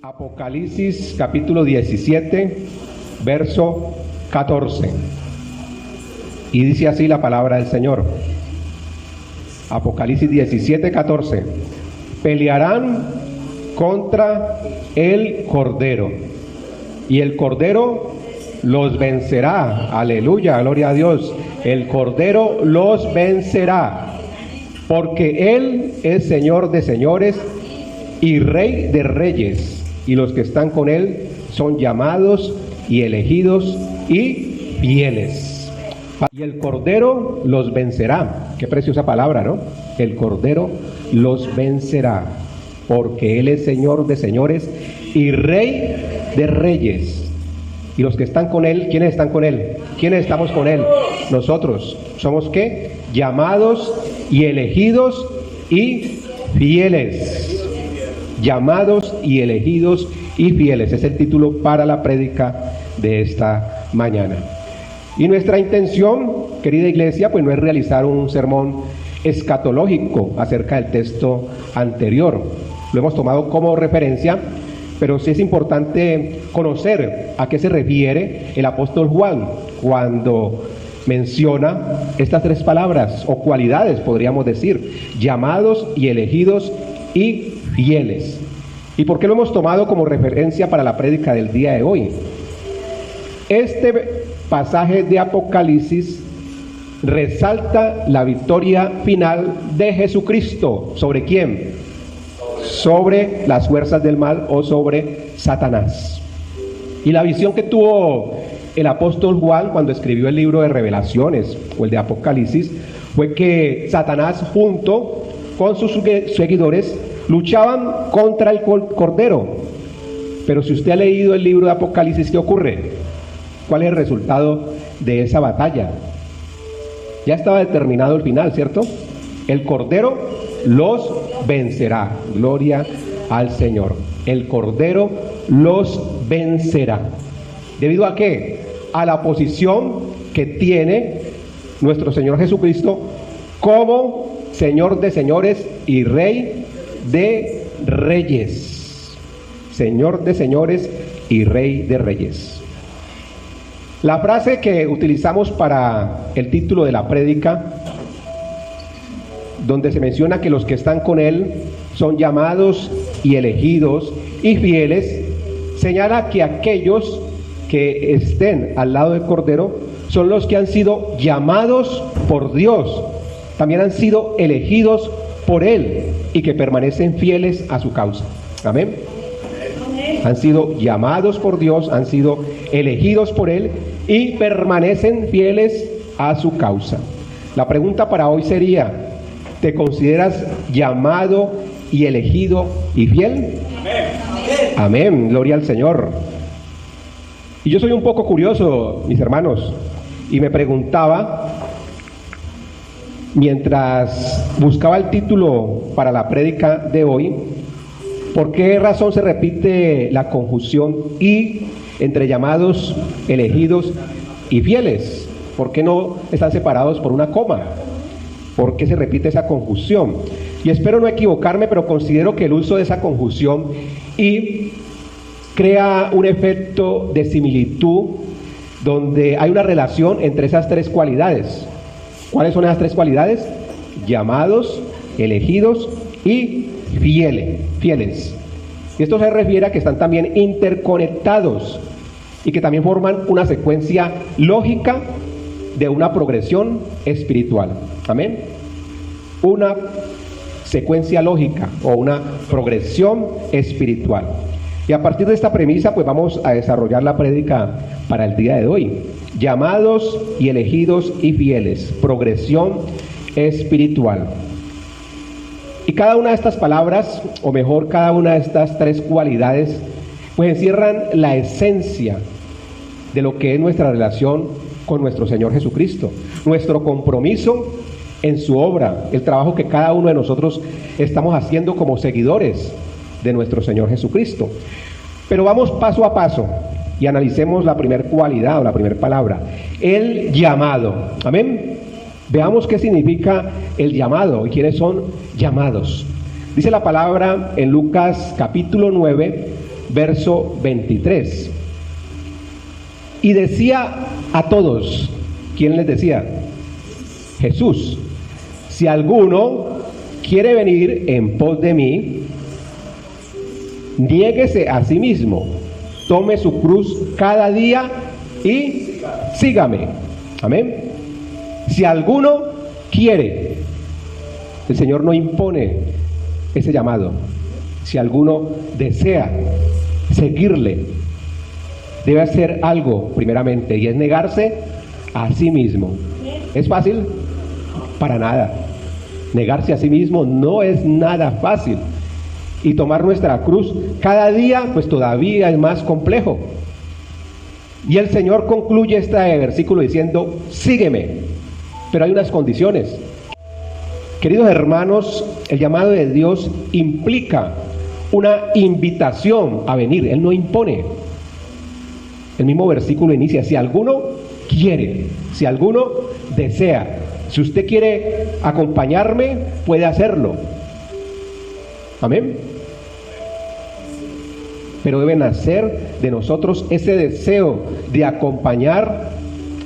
Apocalipsis capítulo 17, verso 14. Y dice así la palabra del Señor. Apocalipsis 17, 14. Pelearán contra el Cordero, y el Cordero los vencerá. Aleluya, gloria a Dios. El Cordero los vencerá, porque Él es Señor de señores y Rey de reyes, y los que están con Él son llamados y elegidos y fieles. Y el Cordero los vencerá. Qué preciosa palabra, ¿no? El Cordero los vencerá, porque Él es Señor de señores y Rey de reyes. Y los que están con Él, ¿quiénes están con Él? ¿Quiénes estamos con Él? Nosotros. ¿Somos qué? Llamados y elegidos y fieles. Llamados y elegidos y fieles. Es el título para la prédica de esta mañana. Y nuestra intención, querida iglesia, pues no es realizar un sermón escatológico acerca del texto anterior. Lo hemos tomado como referencia, pero sí es importante conocer a qué se refiere el apóstol Juan cuando menciona estas tres palabras o cualidades, podríamos decir: llamados y elegidos y fieles. ¿Y por qué lo hemos tomado como referencia para la prédica del día de hoy? Este pasaje de Apocalipsis resalta la victoria final de Jesucristo. ¿Sobre quién? Sobre las fuerzas del mal o sobre Satanás. Y la visión que tuvo el apóstol Juan cuando escribió el libro de Revelaciones o el de Apocalipsis fue que Satanás junto con sus seguidores luchaban contra el Cordero. Pero si usted ha leído el libro de Apocalipsis, ¿qué ocurre? ¿Cuál es el resultado de esa batalla? Ya estaba determinado el final, ¿cierto? El Cordero los vencerá. Gloria al Señor. El Cordero los vencerá. ¿Debido a qué? A la posición que tiene nuestro Señor Jesucristo como Señor de señores y Rey de reyes. Señor de señores y Rey de reyes. La frase que utilizamos para el título de la prédica, donde se menciona que los que están con Él son llamados y elegidos y fieles, señala que aquellos que estén al lado del Cordero son los que han sido llamados por Dios, también han sido elegidos por Él y que permanecen fieles a su causa. Amén. Han sido llamados por Dios, han sido elegidos por Él y permanecen fieles a su causa. La pregunta para hoy sería: ¿te consideras llamado y elegido y fiel? Amén. Amén, gloria al Señor. Y yo soy un poco curioso, mis hermanos, y me preguntaba, mientras buscaba el título para la prédica de hoy, ¿por qué razón se repite la conjunción y entre llamados, elegidos y fieles? ¿Por qué no están separados por una coma? ¿Por qué se repite esa conjunción? Y espero no equivocarme, pero considero que el uso de esa conjunción y crea un efecto de similitud donde hay una relación entre esas tres cualidades. ¿Cuáles son esas tres cualidades? Llamados, elegidos y fieles. Y esto se refiere a que están también interconectados y que también forman una secuencia lógica de una progresión espiritual. Amén. Una secuencia lógica o una progresión espiritual. Y a partir de esta premisa, pues vamos a desarrollar la prédica para el día de hoy. Llamados y elegidos y fieles, progresión espiritual. Y cada una de estas palabras, o mejor, cada una de estas tres cualidades, pues encierran la esencia de lo que es nuestra relación con nuestro Señor Jesucristo, nuestro compromiso en su obra, el trabajo que cada uno de nosotros estamos haciendo como seguidores de nuestro Señor Jesucristo. Pero vamos paso a paso y analicemos la primera cualidad o la primera palabra: el llamado. Amén. Veamos qué significa el llamado y quiénes son llamados. Dice la palabra en Lucas capítulo 9, verso 23. Y decía a todos, ¿quién les decía? Jesús: si alguno quiere venir en pos de mí, niéguese a sí mismo, tome su cruz cada día y sígame. Amén. Si alguno quiere, el Señor no impone ese llamado. Si alguno desea seguirle, debe hacer algo primeramente, y es negarse a sí mismo. ¿Es fácil? Para nada. Negarse a sí mismo no es nada fácil. Y tomar nuestra cruz cada día, pues todavía es más complejo. Y el Señor concluye este versículo diciendo: sígueme. Pero hay unas condiciones. Queridos hermanos, el llamado de Dios implica una invitación a venir. Él no impone. El mismo versículo inicia: si alguno quiere, si alguno desea. Si usted quiere acompañarme, puede hacerlo. Amén. Pero debe nacer de nosotros ese deseo de acompañar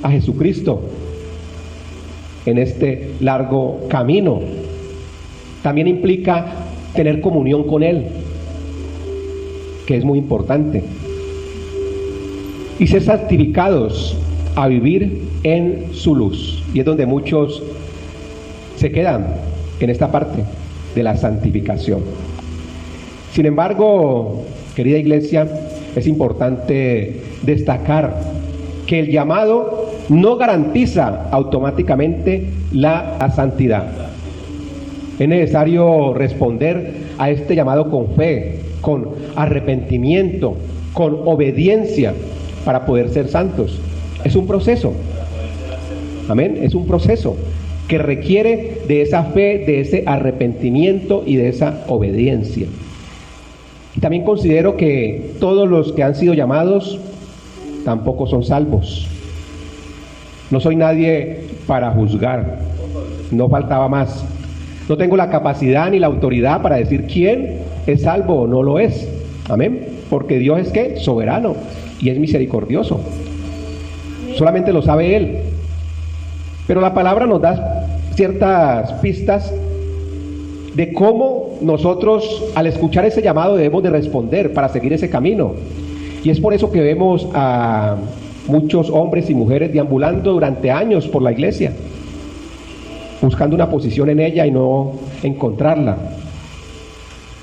a Jesucristo en este largo camino. También implica tener comunión con Él, que es muy importante, y ser santificados a vivir en su luz. Y es donde muchos se quedan en esta parte de la santificación. Sin embargo, querida iglesia, es importante destacar que el llamado no garantiza automáticamente la santidad. Es necesario responder a este llamado con fe, con arrepentimiento, con obediencia para poder ser santos. Es un proceso. Amén. Es un proceso que requiere de esa fe, de ese arrepentimiento y de esa obediencia. Y también considero que todos los que han sido llamados tampoco son salvos. No soy nadie para juzgar, no faltaba más. No tengo la capacidad ni la autoridad para decir quién es salvo o no lo es. Amén. Porque Dios es ¿qué? Soberano y es misericordioso. Solamente lo sabe Él. Pero la palabra nos da ciertas pistas de cómo nosotros, al escuchar ese llamado, debemos de responder para seguir ese camino. Y es por eso que vemos a muchos hombres y mujeres deambulando durante años por la iglesia, buscando una posición en ella y no encontrarla.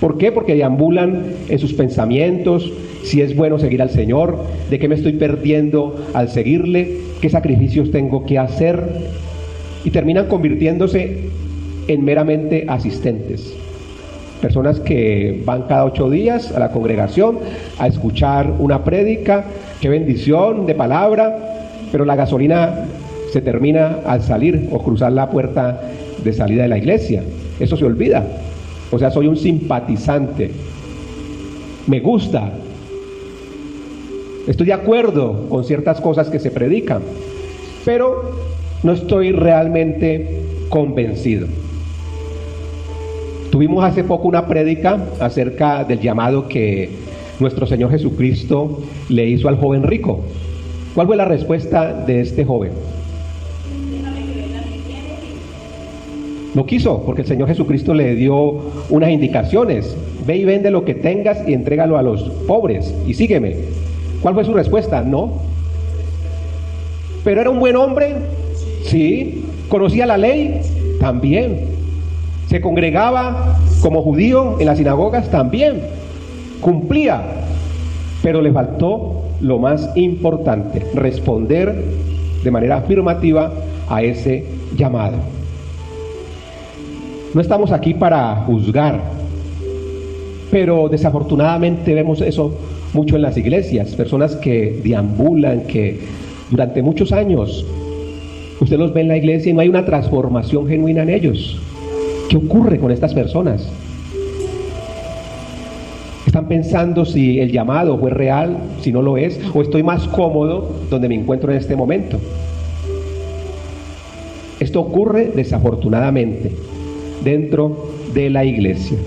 ¿Por qué? Porque deambulan en sus pensamientos: si es bueno seguir al Señor, de qué me estoy perdiendo al seguirle, qué sacrificios tengo que hacer, y terminan convirtiéndose en meramente asistentes. Personas que van cada 8 días a la congregación a escuchar una prédica, qué bendición de palabra, pero la gasolina se termina al salir o cruzar la puerta de salida de la iglesia. Eso se olvida. O sea, soy un simpatizante, me gusta, estoy de acuerdo con ciertas cosas que se predican, pero no estoy realmente convencido. Tuvimos hace poco una prédica acerca del llamado que nuestro Señor Jesucristo le hizo al joven rico. ¿Cuál fue la respuesta de este joven? No quiso, porque el Señor Jesucristo le dio unas indicaciones: ve y vende lo que tengas y entrégalo a los pobres y sígueme. ¿Cuál fue su respuesta? No. ¿Pero era un buen hombre? Sí. ¿Conocía la ley? También. ¿Se congregaba como judío en las sinagogas? También. Cumplía. Pero le faltó lo más importante: responder de manera afirmativa a ese llamado. No estamos aquí para juzgar, pero desafortunadamente vemos eso mucho en las iglesias. Personas que deambulan, que durante muchos años usted los ve en la iglesia y no hay una transformación genuina en ellos. ¿Qué ocurre con estas personas? Están pensando si el llamado fue real, si no lo es, o estoy más cómodo donde me encuentro en este momento. Esto ocurre desafortunadamente dentro de la iglesia.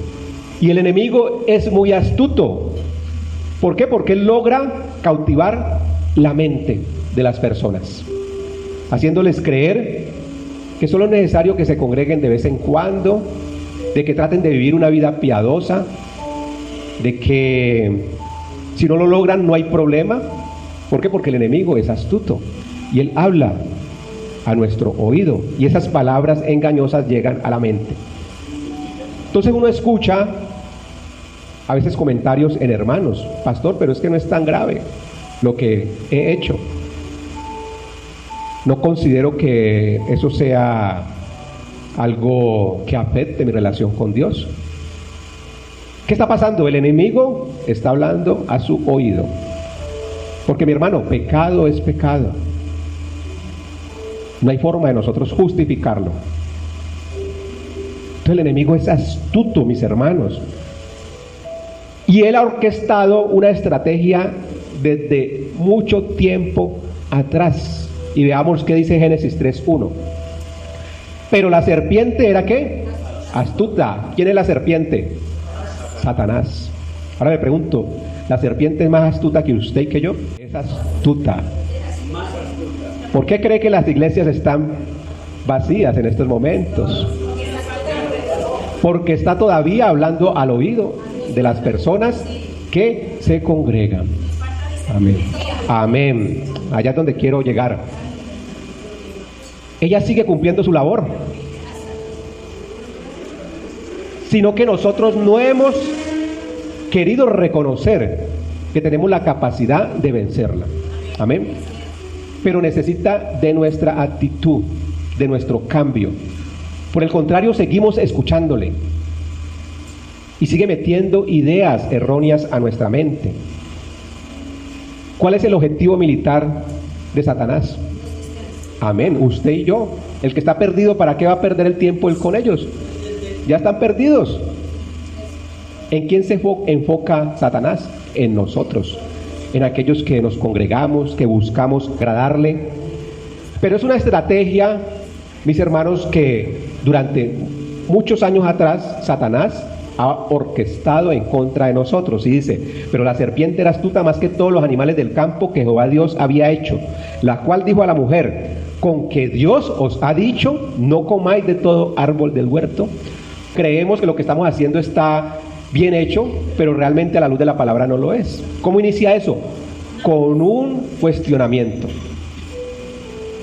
Y el enemigo es muy astuto. ¿Por qué? Porque él logra cautivar la mente de las personas, haciéndoles creer que solo es necesario que se congreguen de vez en cuando, de que traten de vivir una vida piadosa, de que si no lo logran no hay problema. ¿Por qué? Porque el enemigo es astuto y él habla a nuestro oído y esas palabras engañosas llegan a la mente. Entonces uno escucha a veces comentarios en hermanos: pastor, pero es que no es tan grave lo que he hecho. No considero que eso sea algo que afecte mi relación con Dios. ¿Qué está pasando? El enemigo está hablando a su oído. Porque, mi hermano, pecado es pecado. No hay forma de nosotros justificarlo. Entonces el enemigo es astuto, mis hermanos. Y él ha orquestado una estrategia desde mucho tiempo atrás. Y veamos qué dice Génesis 3:1. Pero la serpiente era ¿qué? Astuta. ¿Quién es la serpiente? Satanás. Ahora me pregunto, ¿la serpiente es más astuta que usted y que yo? Es astuta. ¿Por qué cree que las iglesias están vacías en estos momentos? Porque está todavía hablando al oído de las personas que se congregan. Amén. Amén. Allá es donde quiero llegar. Ella sigue cumpliendo su labor, sino que nosotros no hemos querido reconocer que tenemos la capacidad de vencerla. Amén. Pero necesita de nuestra actitud, de nuestro cambio. Por el contrario, seguimos escuchándole y sigue metiendo ideas erróneas a nuestra mente. ¿Cuál es el objetivo militar de Satanás? Amén. Usted y yo. El que está perdido, ¿para qué va a perder el tiempo él con ellos? Ya están perdidos. ¿En quién se enfoca Satanás? En nosotros, en aquellos que nos congregamos, que buscamos agradarle. Pero es una estrategia, mis hermanos, que durante muchos años atrás Satanás ha orquestado en contra de nosotros. Y dice: pero la serpiente era astuta más que todos los animales del campo que Jehová Dios había hecho, la cual dijo a la mujer: con que Dios os ha dicho, no comáis de todo árbol del huerto. Creemos que lo que estamos haciendo está bien hecho, pero realmente a la luz de la palabra no lo es. ¿Cómo inicia eso? Con un cuestionamiento.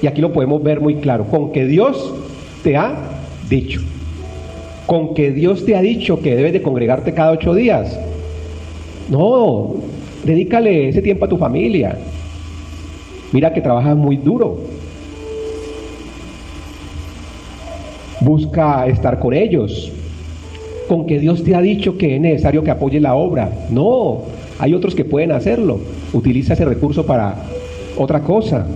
Y aquí lo podemos ver muy claro: con que Dios te ha dicho. Con que Dios te ha dicho que debes de congregarte cada 8 días. No, dedícale ese tiempo a tu familia. Mira que trabajas muy duro. Busca estar con ellos. Con que Dios te ha dicho que es necesario que apoyes la obra. No, hay otros que pueden hacerlo. Utiliza ese recurso para otra cosa.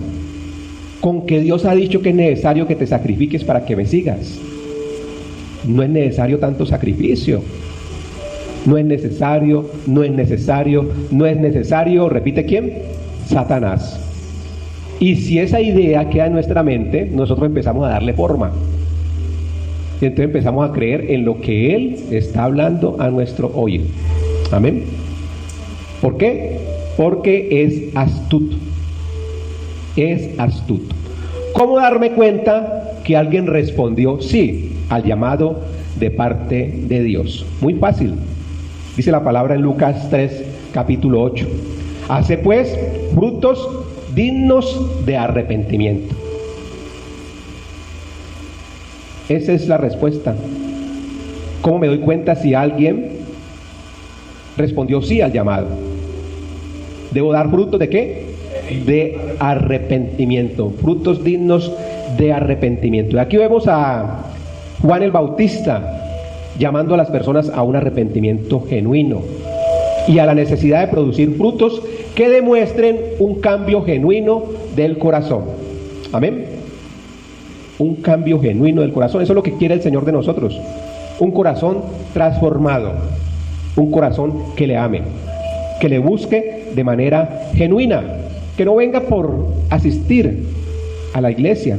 Con que Dios ha dicho que es necesario que te sacrifiques para que me sigas. No es necesario tanto sacrificio. No es necesario, no es necesario, no es necesario. ¿Repite quién? Satanás. Y si esa idea queda en nuestra mente, nosotros empezamos a darle forma. Y entonces empezamos a creer en lo que Él está hablando a nuestro oído. Amén. ¿Por qué? Porque es astuto. Es astuto. ¿Cómo darme cuenta que alguien respondió sí al llamado de parte de Dios? Muy fácil. Dice la palabra en Lucas 3, capítulo 8. Hace pues frutos dignos de arrepentimiento. Esa es la respuesta. ¿Cómo me doy cuenta si alguien respondió sí al llamado? Debo dar frutos ¿de qué? De arrepentimiento. Frutos dignos de arrepentimiento. Y aquí vemos a Juan el Bautista llamando a las personas a un arrepentimiento genuino y a la necesidad de producir frutos que demuestren un cambio genuino del corazón. Amén. Un cambio genuino del corazón. Eso es lo que quiere el Señor de nosotros. Un corazón transformado. Un corazón que le ame, que le busque de manera genuina, que no venga por asistir a la iglesia,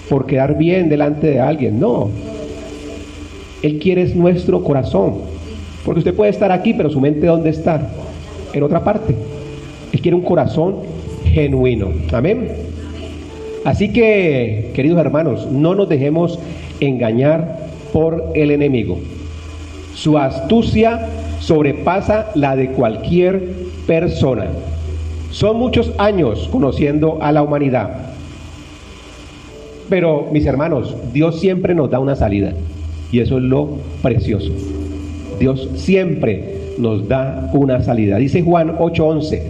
por quedar bien delante de alguien. No. Él quiere es nuestro corazón. Porque usted puede estar aquí, pero su mente ¿dónde está? en otra parte. Él quiere un corazón genuino. Amén. Así que, queridos hermanos, no nos dejemos engañar por el enemigo. Su astucia sobrepasa la de cualquier persona. Son muchos años conociendo a la humanidad. Pero, mis hermanos, Dios siempre nos da una salida. Y eso es lo precioso. Dios siempre nos da una salida. Dice Juan 8:11,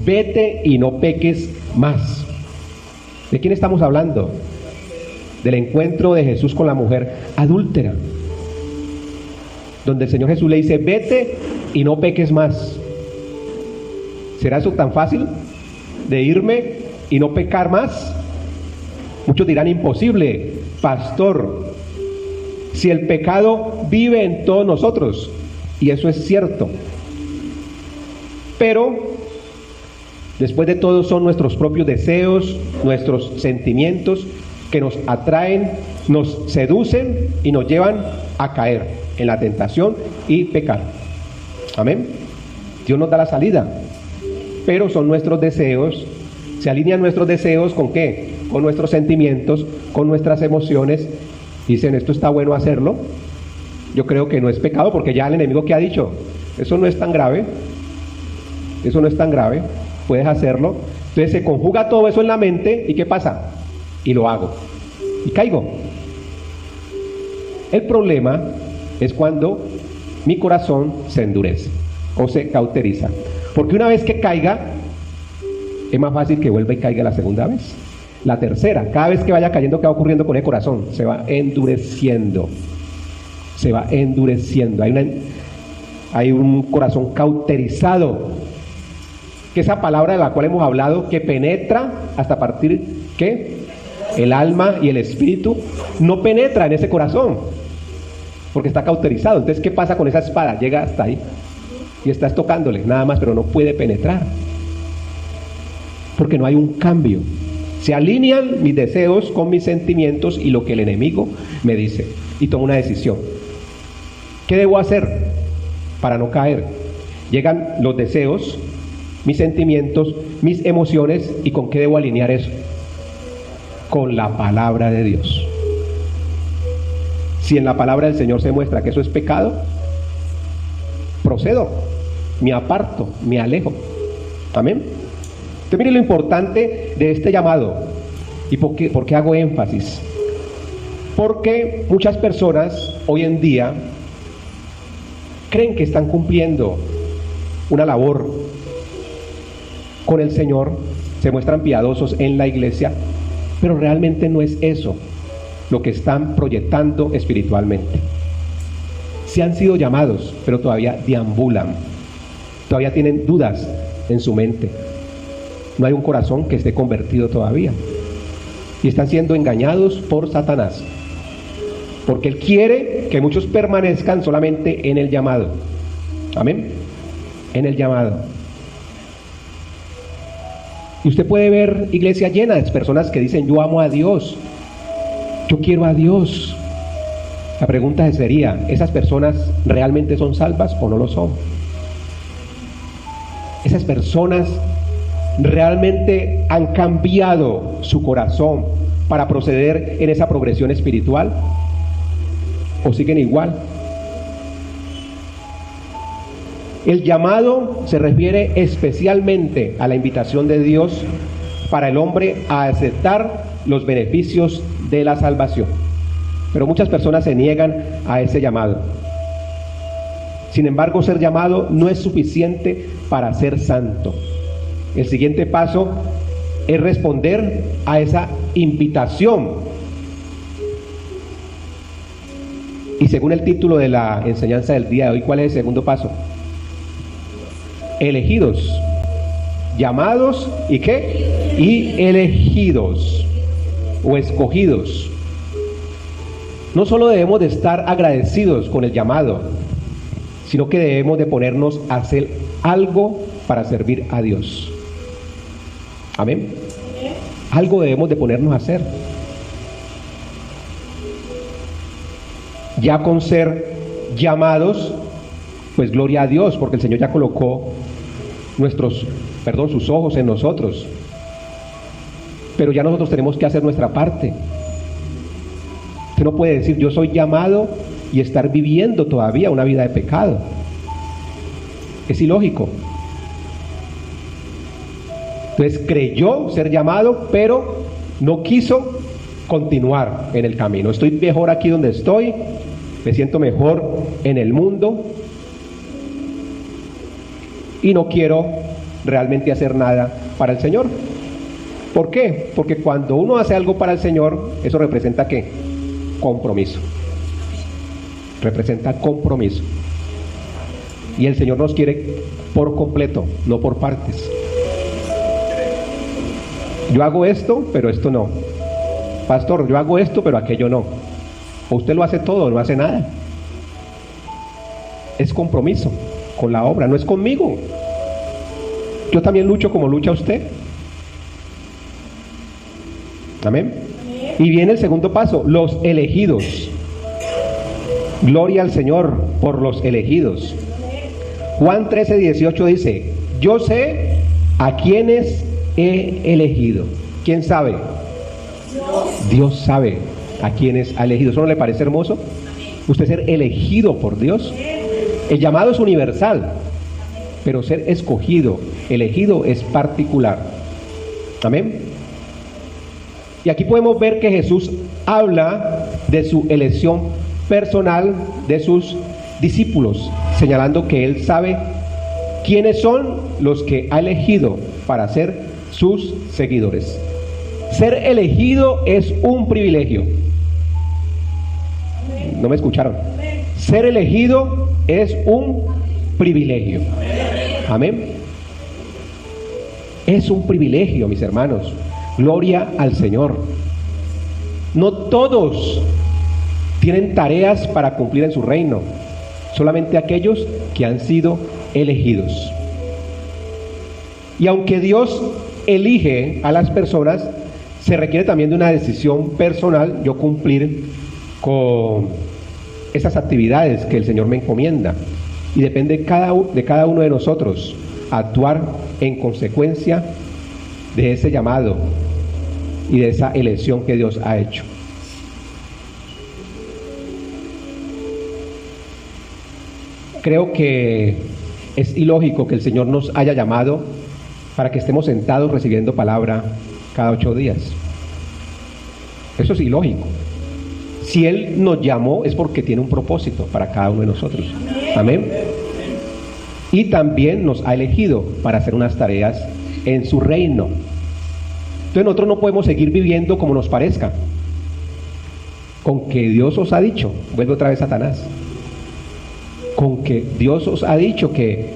vete y no peques más. ¿De quién estamos hablando? Del encuentro de Jesús con la mujer adúltera, donde el Señor Jesús le dice, vete y no peques más. ¿Será eso tan fácil de irme y no pecar más? Muchos dirán, imposible, pastor, si el pecado vive en todos nosotros, y eso es cierto, pero después de todo son nuestros propios deseos, nuestros sentimientos que nos atraen, nos seducen y nos llevan a caer en la tentación y pecar. Amén. Dios nos da la salida, pero son nuestros deseos, se alinean nuestros deseos ¿con qué? Con nuestros sentimientos, con nuestras emociones. Dicen, esto está bueno hacerlo. Yo creo que no es pecado, porque ya el enemigo que ha dicho, eso no es tan grave, eso no es tan grave, puedes hacerlo. Entonces se conjuga todo eso en la mente, ¿y qué pasa? Y lo hago, y caigo. El problema es cuando mi corazón se endurece o se cauteriza, porque una vez que caiga, es más fácil que vuelva y caiga la segunda vez, la tercera. Cada vez que vaya cayendo, ¿qué va ocurriendo con el corazón? Se va endureciendo, se va endureciendo. Hay un corazón cauterizado, que esa palabra de la cual hemos hablado, que penetra hasta partir, ¿qué? El alma y el espíritu, no penetra en ese corazón, porque está cauterizado. Entonces, ¿qué pasa con esa espada? Llega hasta ahí, y estás tocándole, nada más, pero no puede penetrar, porque no hay un cambio. Se alinean mis deseos con mis sentimientos y lo que el enemigo me dice, y tomo una decisión. ¿Qué debo hacer para no caer? Llegan los deseos, mis sentimientos, mis emociones, ¿y con qué debo alinear eso? Con la palabra de Dios. Si en la palabra del Señor se muestra que eso es pecado, procedo, me aparto, me alejo. Amén. Entonces, mire lo importante de este llamado. ¿Y por qué hago énfasis? Porque muchas personas hoy en día creen que están cumpliendo una labor con el Señor, se muestran piadosos en la iglesia, pero realmente no es eso lo que están proyectando espiritualmente. Sí han sido llamados, pero todavía deambulan, todavía tienen dudas en su mente. No hay un corazón que esté convertido todavía, y están siendo engañados por Satanás, porque él quiere que muchos permanezcan solamente en el llamado. Amén. En el llamado. Y usted puede ver iglesias llenas de personas que dicen, yo amo a Dios, yo quiero a Dios. La pregunta sería, ¿esas personas realmente son salvas o no lo son? ¿Esas personas realmente han cambiado su corazón para proceder en esa progresión espiritual? ¿O siguen igual? El llamado se refiere especialmente a la invitación de Dios para el hombre a aceptar los beneficios de la salvación. Pero muchas personas se niegan a ese llamado. Sin embargo, ser llamado no es suficiente para ser santo. El siguiente paso es responder a esa invitación. Y según el título de la enseñanza del día de hoy, ¿cuál es el segundo paso? Elegidos, llamados y ¿qué? Y elegidos o escogidos. No solo debemos de estar agradecidos con el llamado, sino que debemos de ponernos a hacer algo para servir a Dios. Amén. Algo debemos de ponernos a hacer. Ya con ser llamados, pues gloria a Dios, porque el Señor ya colocó sus ojos en nosotros. Pero ya nosotros tenemos que hacer nuestra parte. Usted no puede decir, yo soy llamado y estar viviendo todavía una vida de pecado. Es ilógico. Entonces creyó ser llamado, pero no quiso continuar en el camino. Estoy mejor aquí donde estoy, me siento mejor en el mundo y no quiero realmente hacer nada para el Señor. ¿Por qué? Porque cuando uno hace algo para el Señor, eso representa ¿qué? Compromiso. Representa compromiso. Y el Señor nos quiere por completo, no por partes. Yo hago esto, pero esto no. Pastor, yo hago esto, pero aquello no. O usted lo hace todo, no hace nada. Es compromiso con la obra, no es conmigo. Yo también lucho como lucha usted. Amén. Y viene el segundo paso, los elegidos. Gloria al Señor por los elegidos. Juan 13:18 dice, yo sé a quienes he elegido. ¿Quién sabe? Dios sabe a quienes ha elegido. ¿Eso no le parece hermoso? Usted ser elegido por Dios. El llamado es universal, pero ser escogido, elegido es particular. Amén. Y aquí podemos ver que Jesús habla de su elección personal de sus discípulos, señalando que Él sabe quiénes son los que ha elegido para ser sus seguidores. Ser elegido es un privilegio. ¿No me escucharon? Ser elegido es un privilegio. Amén. Es un privilegio, mis hermanos. Gloria al Señor. No todos tienen tareas para cumplir en su reino, solamente aquellos que han sido elegidos. Y aunque Dios elige a las personas, se requiere también de una decisión personal, yo cumplir con esas actividades que el Señor me encomienda. Y depende de cada uno de nosotros actuar en consecuencia de ese llamado y de esa elección que Dios ha hecho. Creo que es ilógico que el Señor nos haya llamado para que estemos sentados recibiendo palabra cada 8 días. Eso es ilógico. Si Él nos llamó es porque tiene un propósito para cada uno de nosotros. Amén. Y también nos ha elegido para hacer unas tareas en su reino. Entonces nosotros no podemos seguir viviendo como nos parezca. Con que Dios os ha dicho, vuelve otra vez Satanás, con que Dios os ha dicho que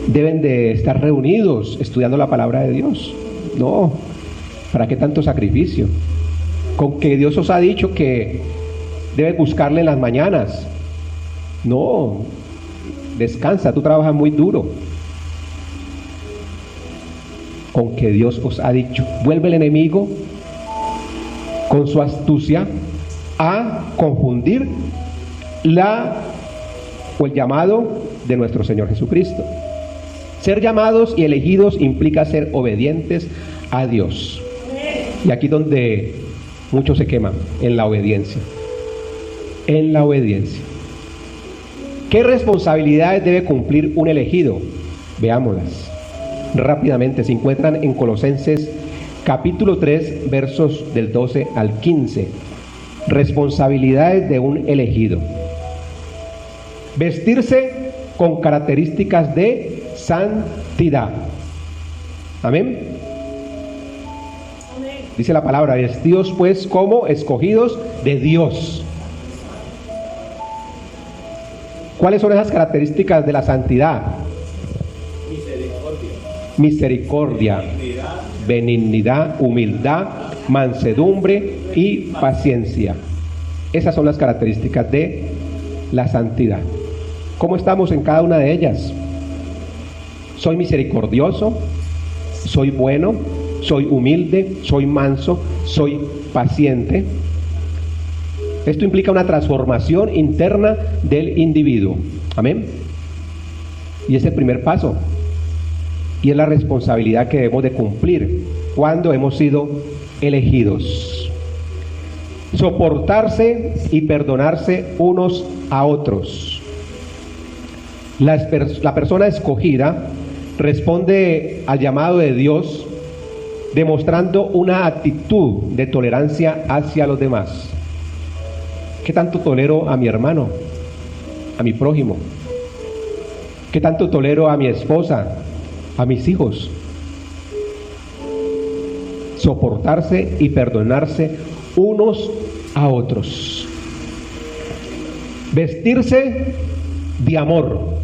deben de estar reunidos estudiando la palabra de Dios. No, ¿para qué tanto sacrificio? Con que Dios os ha dicho que deben buscarle en las mañanas. No, descansa, tú trabajas muy duro. Con que Dios os ha dicho, vuelve el enemigo con su astucia a confundir el llamado de nuestro Señor Jesucristo. Ser llamados y elegidos implica ser obedientes a Dios. Y aquí donde muchos se queman, en la obediencia. En la obediencia. ¿Qué responsabilidades debe cumplir un elegido? Veámoslas rápidamente. Se encuentran en Colosenses capítulo 3, versos del 12 al 15. Responsabilidades de un elegido. Vestirse con características de santidad. Amén. Dice la palabra, vestidos pues como escogidos de Dios. ¿Cuáles son esas características de la santidad? Misericordia, benignidad, humildad, mansedumbre y paciencia. Esas son las características de la santidad. ¿Cómo estamos en cada una de ellas? Soy misericordioso, soy bueno, soy humilde, soy manso, soy paciente. Esto implica una transformación interna del individuo. Amén. Y es el primer paso. y es la responsabilidad que debemos de cumplir cuando hemos sido elegidos. Soportarse y perdonarse unos a otros. La persona escogida responde al llamado de Dios demostrando una actitud de tolerancia hacia los demás. ¿Qué tanto tolero a mi hermano, a mi prójimo? ¿Qué tanto tolero a mi esposa, a mis hijos? Soportarse y perdonarse unos a otros. Vestirse de amor.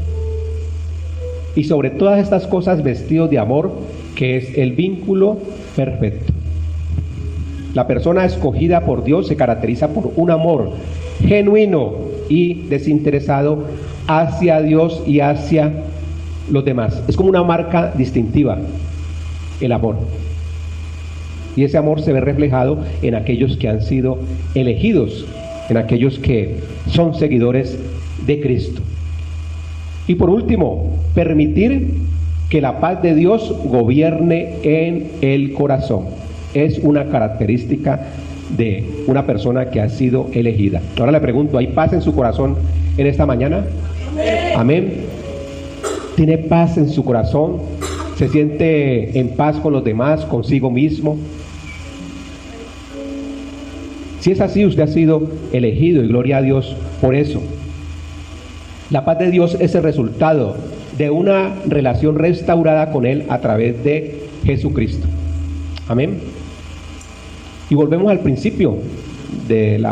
Y sobre todas estas cosas, vestidos de amor, que es el vínculo perfecto. La persona escogida por Dios se caracteriza por un amor genuino y desinteresado hacia Dios y hacia los demás. Es como una marca distintiva, el amor. Y ese amor se ve reflejado en aquellos que han sido elegidos, en aquellos que son seguidores de Cristo. Y por último, permitir que la paz de Dios gobierne en el corazón. Es una característica de una persona que ha sido elegida. Ahora le pregunto, ¿hay paz en su corazón en esta mañana? Amén. ¿Tiene paz en su corazón? ¿Se siente en paz con los demás, consigo mismo? Si es así, usted ha sido elegido y gloria a Dios por eso. La paz de Dios es el resultado de una relación restaurada con Él a través de Jesucristo. Amén. Y volvemos al principio del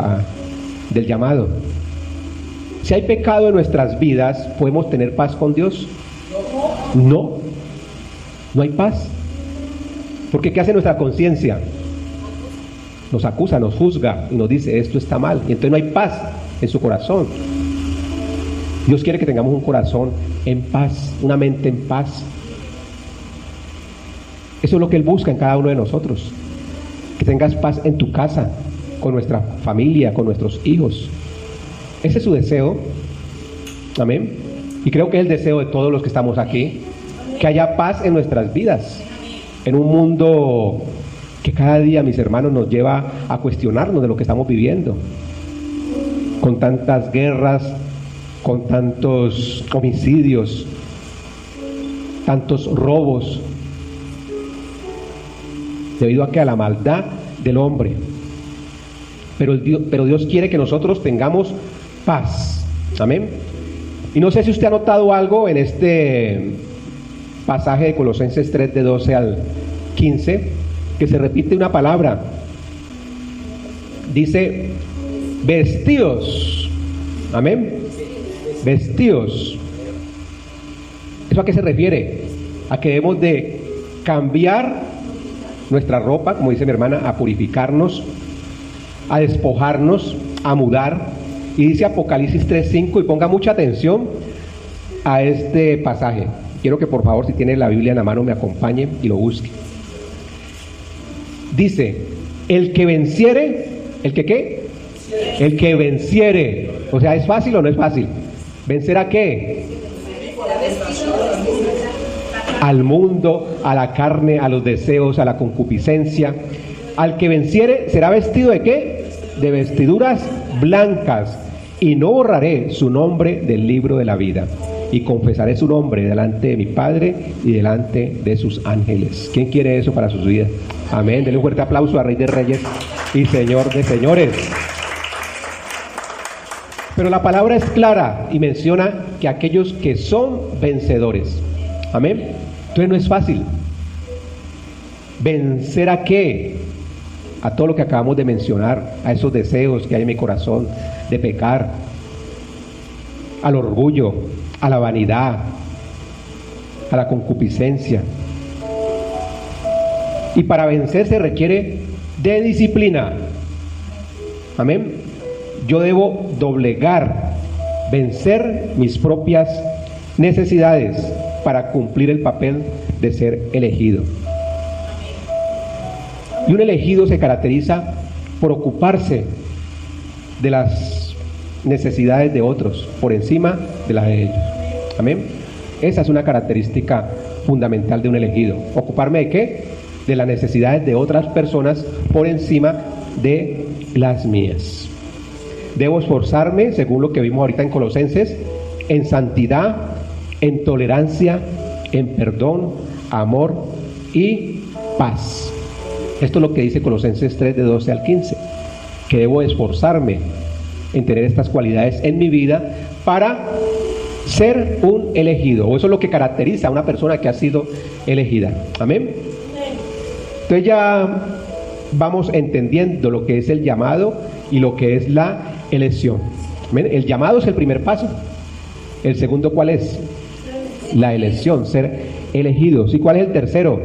llamado. Si hay pecado en nuestras vidas, ¿podemos tener paz con Dios? No. No hay paz. Porque ¿qué hace nuestra conciencia? Nos acusa, nos juzga y nos dice esto está mal. Y entonces no hay paz en su corazón. Dios quiere que tengamos un corazón en paz, una mente en paz. Eso es lo que Él busca en cada uno de nosotros. Que tengas paz en tu casa, con nuestra familia, con nuestros hijos. Ese es su deseo. Amén. Y creo que es el deseo de todos los que estamos aquí. Que haya paz en nuestras vidas. En un mundo que cada día, mis hermanos, nos lleva a cuestionarnos de lo que estamos viviendo. Con tantas guerras, con tantos homicidios, tantos robos, debido a la maldad del hombre. Pero Dios quiere que nosotros tengamos paz. Amén. Y no sé si usted ha notado algo en este pasaje de Colosenses 3, de 12 al 15, que se repite una palabra. Dice, vestidos. Amén. Vestidos. ¿Eso a qué se refiere? A que debemos de cambiar nuestra ropa, como dice mi hermana, a purificarnos, a despojarnos, a mudar. Y dice Apocalipsis 3:5, y ponga mucha atención a este pasaje. Quiero que por favor, si tiene la Biblia en la mano, me acompañe y lo busque. Dice, el que venciere, ¿el que qué? El que venciere. O sea, ¿es fácil o no es fácil? ¿Vencer a qué? Al mundo, a la carne, a los deseos, a la concupiscencia. Al que venciere será vestido ¿de qué? De vestiduras blancas, y no borraré su nombre del libro de la vida, y confesaré su nombre delante de mi Padre y delante de sus ángeles. ¿Quién quiere eso para sus vidas? Amén. Denle un fuerte aplauso a Rey de Reyes y Señor de Señores. Pero la palabra es clara y menciona que aquellos que son vencedores. Amén. Entonces no es fácil. ¿Vencer a qué? A todo lo que acabamos de mencionar, a esos deseos que hay en mi corazón de pecar, al orgullo, a la vanidad, a la concupiscencia. Y para vencer se requiere de disciplina. Amén. Yo debo doblegar, vencer mis propias necesidades para cumplir el papel de ser elegido. Y un elegido se caracteriza por ocuparse de las necesidades de otros por encima de las de ellos. Amén. Esa es una característica fundamental de un elegido. ¿Ocuparme de qué? De las necesidades de otras personas por encima de las mías. Debo esforzarme, según lo que vimos ahorita en Colosenses, en santidad, en tolerancia, en perdón, amor y paz. Esto es lo que dice Colosenses 3, de 12 al 15, que debo esforzarme en tener estas cualidades en mi vida para ser un elegido, o eso es lo que caracteriza a una persona que ha sido elegida. Amén. Entonces ya vamos entendiendo lo que es el llamado y lo que es la elección. Amén. El llamado es el primer paso. El segundo, ¿cuál es? La elección, ser elegidos. ¿Y cuál es el tercero?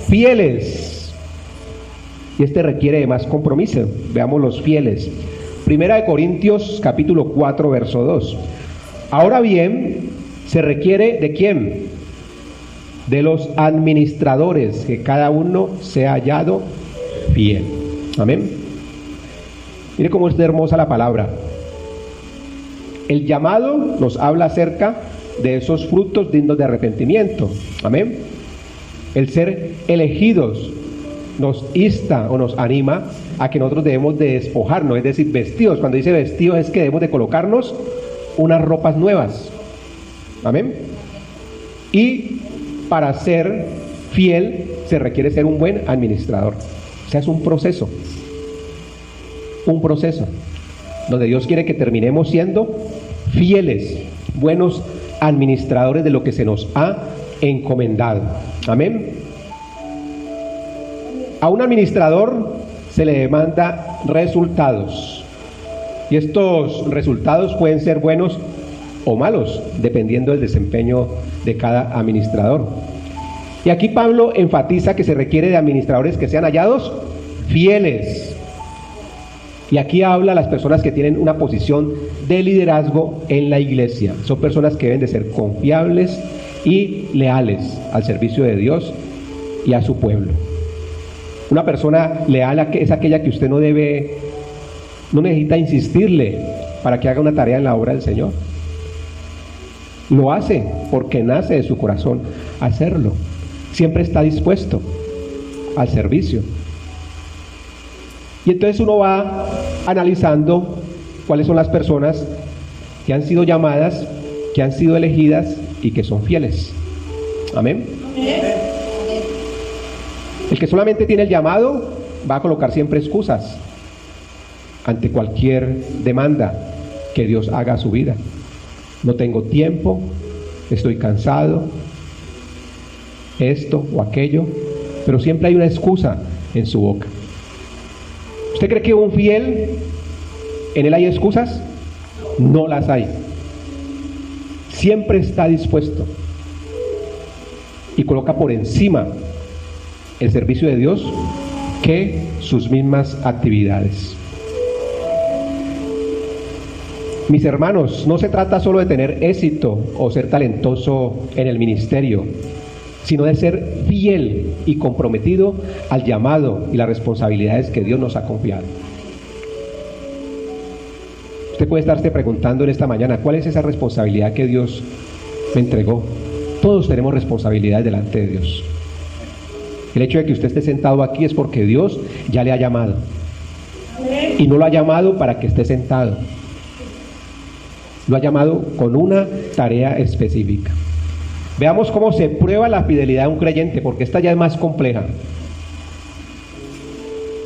Fieles. Y este requiere de más compromiso. Veamos los fieles. Primera de Corintios capítulo 4, verso 2. Ahora bien, se requiere ¿de quién? De los administradores, que cada uno sea hallado fiel. Amén. Mire cómo es de hermosa la palabra. El llamado nos habla acerca de esos frutos dignos de arrepentimiento. Amén. El ser elegidos nos insta o nos anima a que nosotros debemos de despojarnos, es decir, vestidos. Cuando dice vestidos es que debemos de colocarnos unas ropas nuevas. Amén. Y para ser fiel se requiere ser un buen administrador. O sea, es un proceso donde Dios quiere que terminemos siendo fieles, buenos administradores de lo que se nos ha encomendado. Amén. A un administrador se le demanda resultados, y estos resultados pueden ser buenos o malos, dependiendo del desempeño de cada administrador. Y aquí Pablo enfatiza que se requiere de administradores que sean hallados fieles. Y aquí habla a las personas que tienen una posición de liderazgo en la iglesia. Son personas que deben de ser confiables y leales al servicio de Dios y a su pueblo. Una persona leal es aquella que usted no necesita insistirle para que haga una tarea en la obra del Señor. Lo hace porque nace de su corazón hacerlo. Siempre está dispuesto al servicio. Y entonces uno va analizando cuáles son las personas que han sido llamadas, que han sido elegidas y que son fieles. Amén. El que solamente tiene el llamado va a colocar siempre excusas ante cualquier demanda que Dios haga a su vida. No tengo tiempo, estoy cansado, esto o aquello, pero siempre hay una excusa en su boca. ¿Usted cree que un fiel, en él hay excusas? No las hay. Siempre está dispuesto y coloca por encima el servicio de Dios que sus mismas actividades. Mis hermanos, no se trata solo de tener éxito o ser talentoso en el ministerio, sino de ser fiel y comprometido al llamado y las responsabilidades que Dios nos ha confiado. Usted puede estarse preguntando en esta mañana, ¿cuál es esa responsabilidad que Dios me entregó? Todos tenemos responsabilidades delante de Dios. El hecho de que usted esté sentado aquí es porque Dios ya le ha llamado. Y no lo ha llamado para que esté sentado. Lo ha llamado con una tarea específica. Veamos cómo se prueba la fidelidad de un creyente, porque esta ya es más compleja.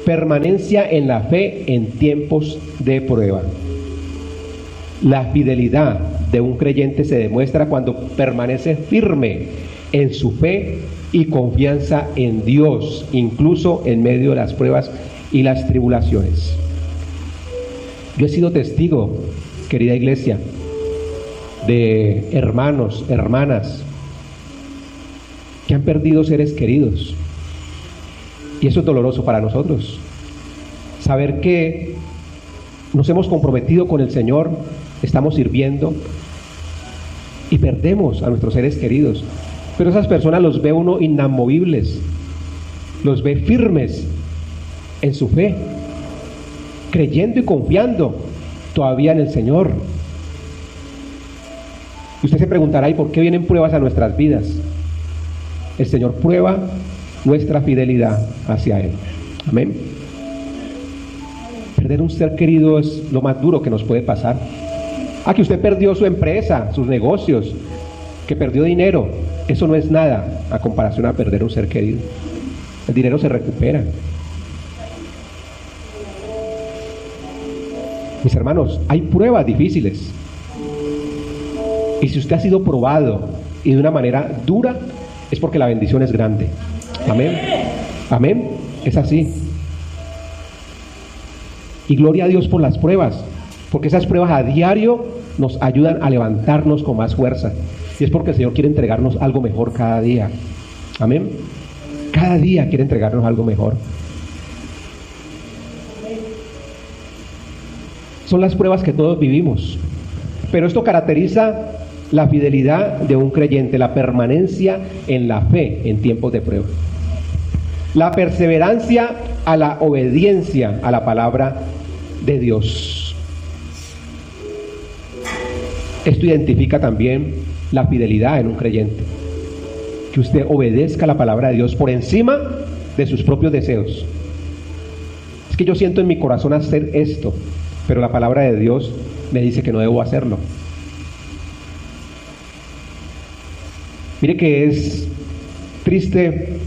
Permanencia en la fe en tiempos de prueba. La fidelidad de un creyente se demuestra cuando permanece firme en su fe y confianza en Dios, incluso en medio de las pruebas y las tribulaciones. Yo he sido testigo, querida iglesia, de hermanos, hermanas que han perdido seres queridos, y eso es doloroso para nosotros, saber que nos hemos comprometido con el Señor, estamos sirviendo y perdemos a nuestros seres queridos, pero esas personas los ve uno inamovibles, los ve firmes en su fe, creyendo y confiando todavía en el Señor. Usted se preguntará, ¿y por qué vienen pruebas a nuestras vidas? el Señor prueba nuestra fidelidad hacia Él. Amén. Perder un ser querido es lo más duro que nos puede pasar. Que usted perdió su empresa, sus negocios, que perdió dinero, eso no es nada a comparación a perder un ser querido. El dinero se recupera. Mis hermanos, hay pruebas difíciles. Y si usted ha sido probado y de una manera dura, es porque la bendición es grande. Amén. Amén. Es así. Y gloria a Dios por las pruebas, porque esas pruebas a diario nos ayudan a levantarnos con más fuerza. Y es porque el Señor quiere entregarnos algo mejor cada día. Amén. Cada día quiere entregarnos algo mejor. Son las pruebas que todos vivimos. Pero esto caracteriza la fidelidad de un creyente, la permanencia en la fe en tiempos de prueba. La perseverancia a la obediencia a la palabra de Dios. Esto identifica también la fidelidad en un creyente. Que usted obedezca la palabra de Dios por encima de sus propios deseos. Es que yo siento en mi corazón hacer esto, pero la palabra de Dios me dice que no debo hacerlo. Mire que es triste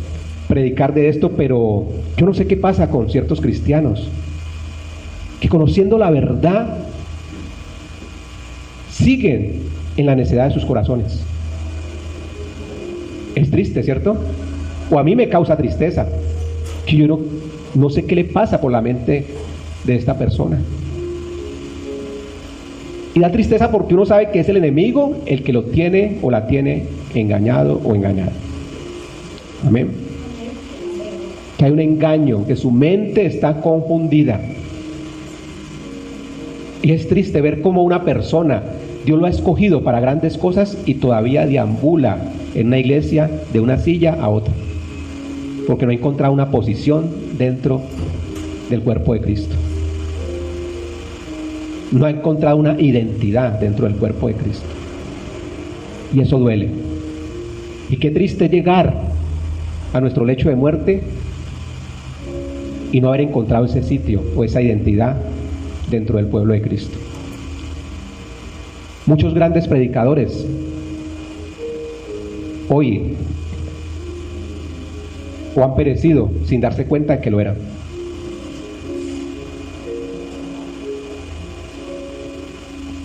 predicar de esto, pero yo no sé qué pasa con ciertos cristianos que, conociendo la verdad, siguen en la necedad de sus corazones. Es triste, ¿cierto? O a mí me causa tristeza, que yo no sé qué le pasa por la mente de esta persona. Y da tristeza porque uno sabe que es el enemigo el que lo tiene o la tiene engañado o engañada. Amén. Que hay un engaño, que su mente está confundida. Y es triste ver cómo una persona, Dios lo ha escogido para grandes cosas y todavía deambula en una iglesia de una silla a otra, porque no ha encontrado una posición dentro del cuerpo de Cristo. No ha encontrado una identidad dentro del cuerpo de Cristo. Y eso duele. Y qué triste llegar a nuestro lecho de muerte y no haber encontrado ese sitio o esa identidad dentro del pueblo de Cristo. Muchos grandes predicadores hoy o han perecido sin darse cuenta de que lo eran.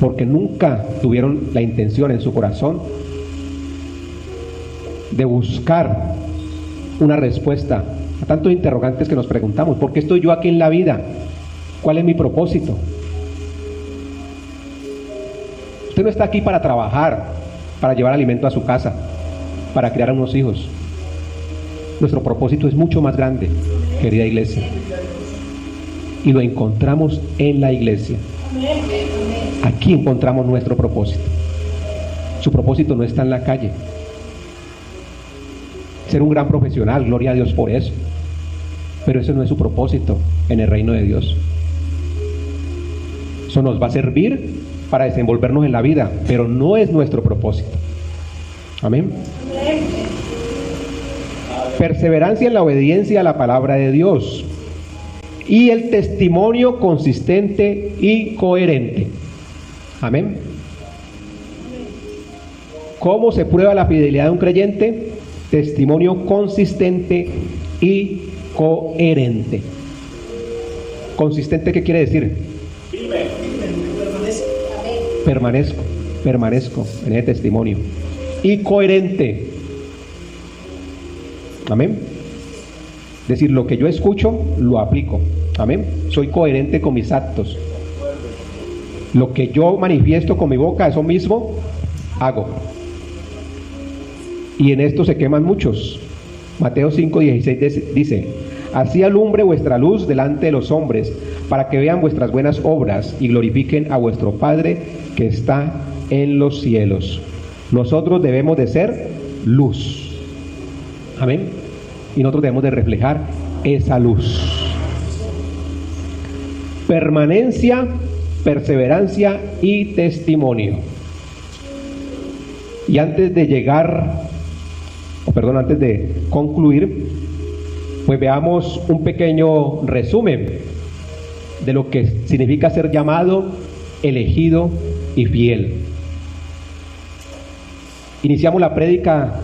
Porque nunca tuvieron la intención en su corazón de buscar una respuesta a tantos interrogantes que nos preguntamos. ¿Por qué estoy yo aquí en la vida? ¿Cuál es mi propósito? Usted no está aquí para trabajar, para llevar alimento a su casa, para criar a unos hijos. Nuestro propósito es mucho más grande, querida iglesia. Y lo encontramos en la iglesia. Aquí encontramos nuestro propósito. Su propósito no está en la calle. Ser un gran profesional, gloria a Dios por eso. Pero eso no es su propósito en el reino de Dios. Eso nos va a servir para desenvolvernos en la vida, pero no es nuestro propósito. Amén. Perseverancia en la obediencia a la palabra de Dios y el testimonio consistente y coherente. Amén. ¿Cómo se prueba la fidelidad de un creyente? Testimonio consistente y coherente. ¿Consistente qué quiere decir? Permanezco en ese testimonio. Y coherente. Amén. Es decir, lo que yo escucho, lo aplico. Amén. Soy coherente con mis actos. Lo que yo manifiesto con mi boca, eso mismo hago. Y en esto se queman muchos. Mateo 5:16 dice: así alumbre vuestra luz delante de los hombres, para que vean vuestras buenas obras y glorifiquen a vuestro Padre que está en los cielos. Nosotros debemos de ser luz. Amén. Y nosotros debemos de reflejar esa luz. Permanencia, perseverancia y testimonio. Y antes de llegar antes de concluir, pues veamos un pequeño resumen de lo que significa ser llamado, elegido y fiel. Iniciamos la prédica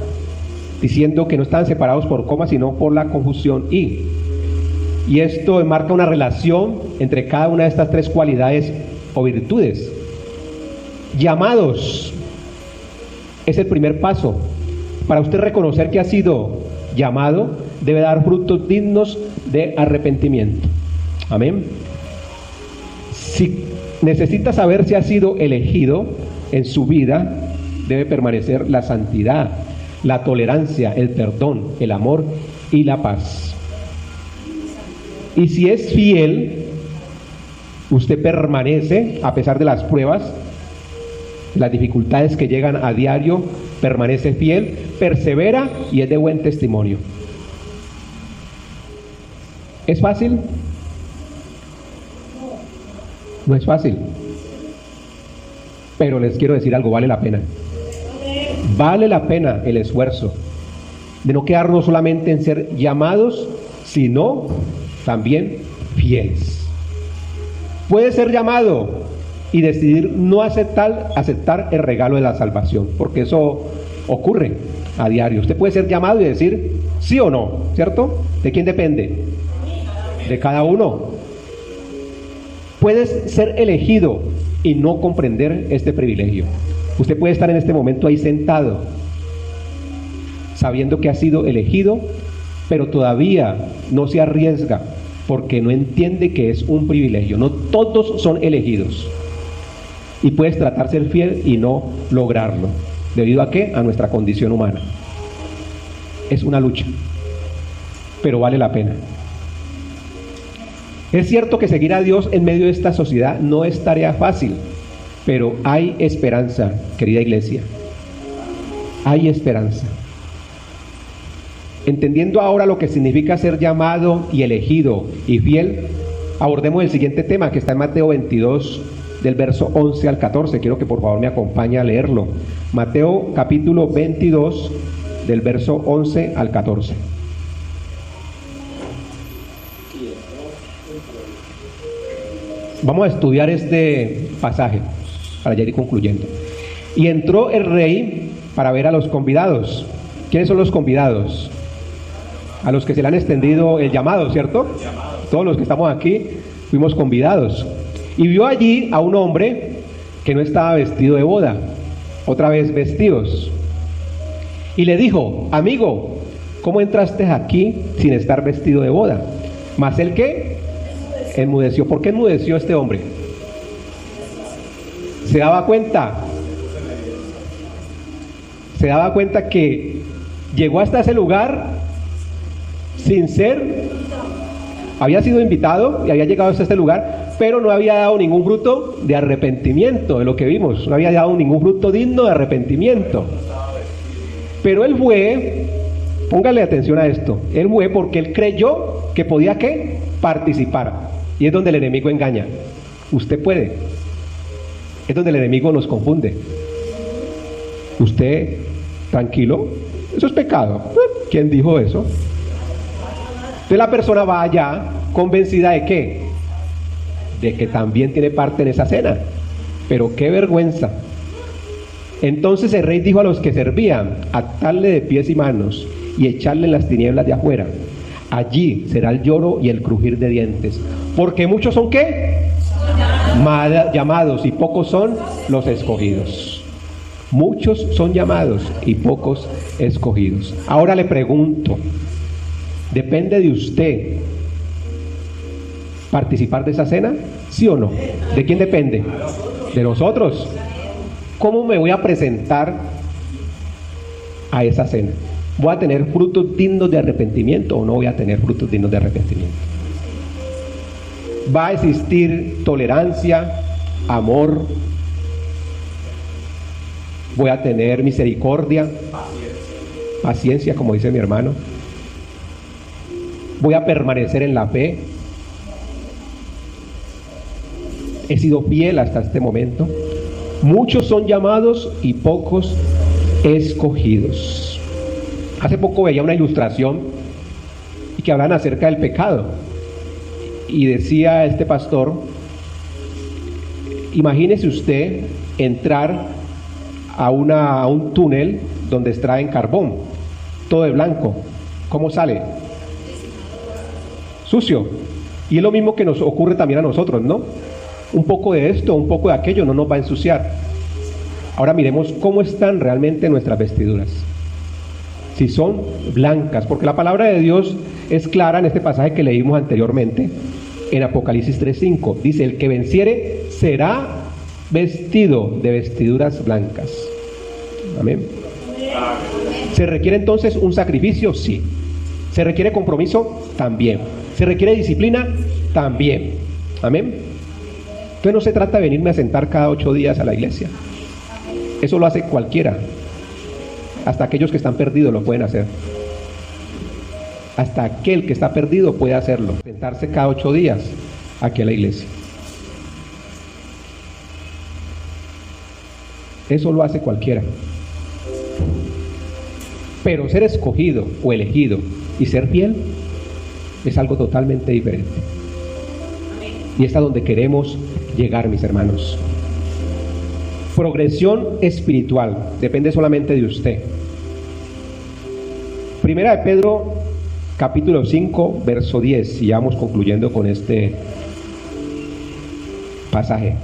diciendo que no están separados por coma, sino por la conjunción y esto enmarca una relación entre cada una de estas tres cualidades o virtudes. Llamados es el primer paso. Para usted reconocer que ha sido llamado, debe dar frutos dignos de arrepentimiento. Amén. Si necesita saber si ha sido elegido en su vida, debe permanecer la santidad, la tolerancia, el perdón, el amor y la paz. Y si es fiel, usted permanece a pesar de las pruebas, las dificultades que llegan a diario, permanece fiel, persevera y es de buen testimonio. ¿Es fácil? No es fácil. Pero les quiero decir algo, vale la pena. Vale la pena el esfuerzo de no quedarnos solamente en ser llamados, sino también fieles. Puede ser llamado y decidir no aceptar el regalo de la salvación, porque eso ocurre a diario. Usted puede ser llamado y decir sí o no, ¿cierto? ¿De quién depende? De cada uno. Puedes ser elegido y no comprender este privilegio. Usted puede estar en este momento ahí sentado, sabiendo que ha sido elegido, pero todavía no se arriesga, porque no entiende que es un privilegio. No todos son elegidos. Y puedes tratar de ser fiel y no lograrlo. ¿Debido a qué? A nuestra condición humana. Es una lucha, pero vale la pena. Es cierto que seguir a Dios en medio de esta sociedad no es tarea fácil, pero hay esperanza, querida iglesia. Hay esperanza. Entendiendo ahora lo que significa ser llamado y elegido y fiel, abordemos el siguiente tema que está en Mateo 22, del verso 11 al 14. Quiero que por favor me acompañe a leerlo. Mateo capítulo 22, del verso 11 al 14. Vamos a estudiar este pasaje para ya ir concluyendo. Y entró el rey para ver a los convidados. ¿Quiénes son los convidados? A los que se le han extendido el llamado, ¿cierto? Todos los que estamos aquí fuimos convidados. Y vio allí a un hombre que no estaba vestido de boda, otra vez vestidos. Y le dijo: amigo, ¿cómo entraste aquí sin estar vestido de boda? Mas él, ¿qué? Enmudeció. ¿Por qué enmudeció este hombre? Se daba cuenta que llegó hasta ese lugar sin ser, había sido invitado y había llegado hasta este lugar, pero no había dado ningún fruto de arrepentimiento, de lo que vimos, no había dado ningún fruto digno de arrepentimiento. Pero él fue, póngale atención a esto, él fue porque él creyó que podía, ¿qué? Participar. Y es donde el enemigo engaña. Usted puede. Es donde el enemigo nos confunde. Usted, tranquilo, eso es pecado. ¿Quién dijo eso? Entonces la persona va allá convencida de ¿qué? De que también tiene parte en esa cena. Pero qué vergüenza. Entonces el rey dijo a los que servían: atarle de pies y manos y echarle en las tinieblas de afuera. Allí será el lloro y el crujir de dientes. Porque muchos son ¿qué? Llamados y pocos son los escogidos. Muchos son llamados y pocos escogidos. Ahora le pregunto, ¿depende de usted participar de esa cena? ¿Sí o no? ¿De quién depende? De nosotros. ¿Cómo me voy a presentar a esa cena? ¿Voy a tener frutos dignos de arrepentimiento o no voy a tener frutos dignos de arrepentimiento? ¿Va a existir tolerancia, amor? ¿Voy a tener misericordia? Paciencia, como dice mi hermano. ¿Voy a permanecer en la fe? ¿He sido fiel hasta este momento? Muchos son llamados y pocos escogidos. Hace poco veía una ilustración y que hablan acerca del pecado. Y decía este pastor, imagínese usted entrar a un túnel donde extraen carbón, todo de blanco. ¿Cómo sale? Sucio. Y es lo mismo que nos ocurre también a nosotros, ¿no? Un poco de esto, un poco de aquello no nos va a ensuciar. Ahora miremos cómo están realmente nuestras vestiduras. Si son blancas, porque la palabra de Dios es clara en este pasaje que leímos anteriormente, en Apocalipsis 3:5. Dice, el que venciere será vestido de vestiduras blancas. Amén. ¿Se requiere entonces un sacrificio? Sí. ¿Se requiere compromiso? También. ¿Se requiere disciplina? También. Amén. Entonces no se trata de venirme a sentar cada 8 días a la iglesia. Eso lo hace cualquiera. Hasta aquellos que están perdidos lo pueden hacer. Hasta aquel que está perdido puede hacerlo. Sentarse cada 8 días aquí a la iglesia. Eso lo hace cualquiera. Pero ser escogido o elegido y ser fiel es algo totalmente diferente. Y es a donde queremos llegar, mis hermanos. Progresión espiritual depende solamente de usted. Primera de Pedro, capítulo 5, verso 10. Y vamos concluyendo con este pasaje.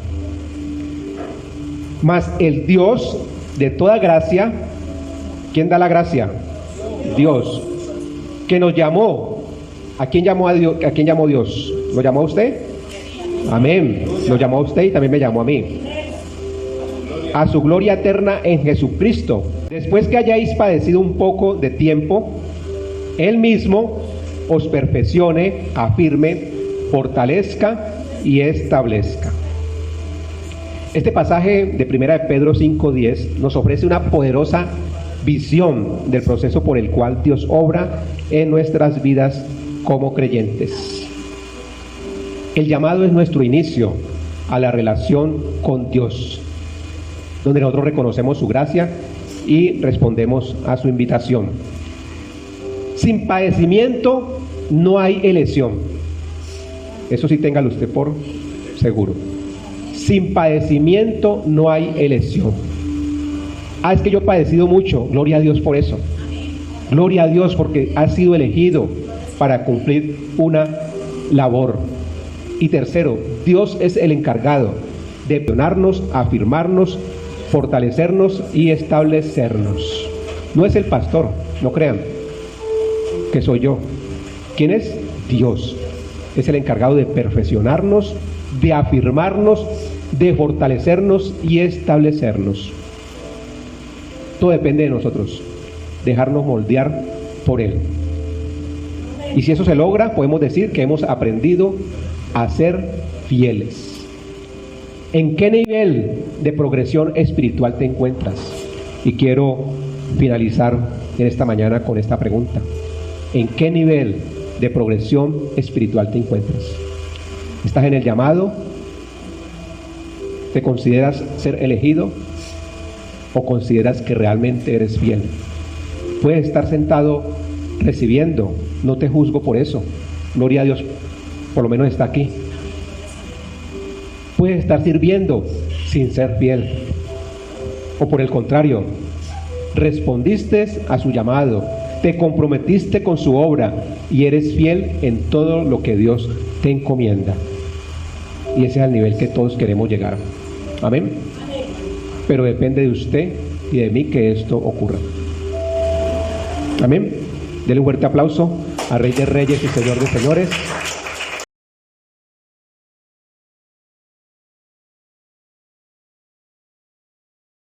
Mas el Dios de toda gracia, ¿quién da la gracia? Dios, que nos llamó. ¿A quién llamó a Dios? ¿A quién llamó Dios? ¿Lo llamó a usted? Amén. Lo llamó a usted y también me llamó a mí. A su gloria eterna en Jesucristo. Después que hayáis padecido un poco de tiempo, Él mismo os perfeccione, afirme, fortalezca y establezca. Este pasaje de Primera de Pedro 5:10 nos ofrece una poderosa visión del proceso por el cual Dios obra en nuestras vidas como creyentes. El llamado es nuestro inicio a la relación con Dios, donde nosotros reconocemos su gracia y respondemos a su invitación. Sin padecimiento no hay elección. Eso sí, téngalo usted por seguro. Sin padecimiento no hay elección. Es que yo he padecido mucho. Gloria a Dios por eso. Gloria a Dios porque has sido elegido para cumplir una labor. Y tercero, Dios es el encargado de perdonarnos, afirmarnos, fortalecernos y establecernos. No es el pastor, no crean que soy yo. ¿Quién es? Dios. Es el encargado de perfeccionarnos, de afirmarnos, de fortalecernos y establecernos. Todo depende de nosotros, dejarnos moldear por Él. Y si eso se logra, podemos decir que hemos aprendido a ser fieles. ¿En qué nivel de progresión espiritual te encuentras? Y quiero finalizar en esta mañana con esta pregunta. ¿En qué nivel de progresión espiritual te encuentras? ¿Estás en el llamado? ¿Te consideras ser elegido? ¿O consideras que realmente eres fiel? Puedes estar sentado recibiendo, no te juzgo por eso. Gloria a Dios, por lo menos está aquí. Puedes estar sirviendo sin ser fiel. O por el contrario, respondiste a su llamado, te comprometiste con su obra y eres fiel en todo lo que Dios te encomienda. Y ese es el nivel que todos queremos llegar. Amén. Pero depende de usted y de mí que esto ocurra. Amén. Denle un fuerte aplauso al Rey de Reyes y Señor de Señores.